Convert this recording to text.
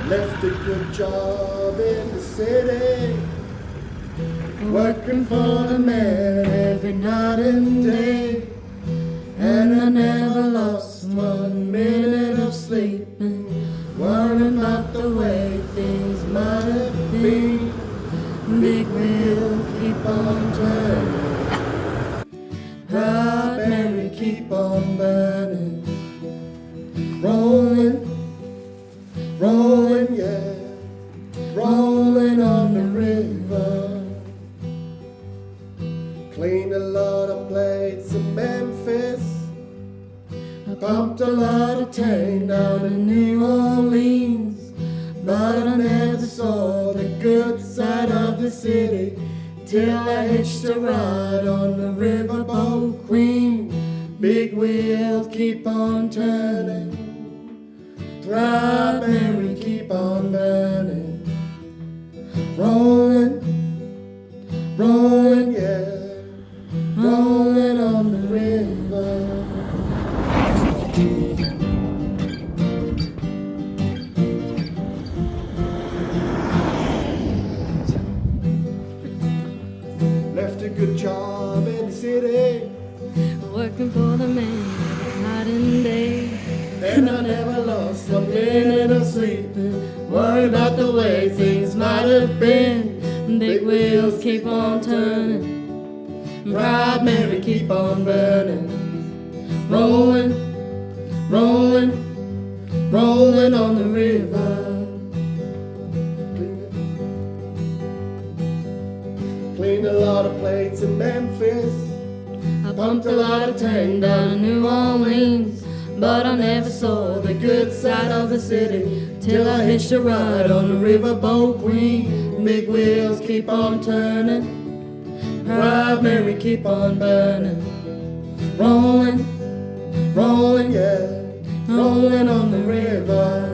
Left a good job in the city, working for the man every night and day. And I never lost 1 minute of sleeping, worrying about the way things might have been. Big wheels keep on turning, Proud Mary keep on burning. Rolling, rolling, yeah, rolling on the river. Cleaned a lot of plates in Memphis, I pumped a lot of tang down in New Orleans. But I never saw the good side of the city till I hitched a ride on the riverboat Queen. Big wheels keep on turning, Proud Mary keep on burning. Rolling, rolling, yeah, rolling on the river. Left a good job in the city, working for the man night and day. and I never lost 1 minute of sleeping, worried about the way things might have been. Big wheels keep on turning, Proud Mary keep on burning. Rolling, rolling, rolling on the river. Cleaned a lot of plates in Memphis, I pumped a lot of tang down in New Orleans. But I never saw the good side of the city till I hitched a ride on the riverboat Queen. big wheels keep on turning, Proud Mary keep on burning. Rolling, rolling, yeah, rolling on the river.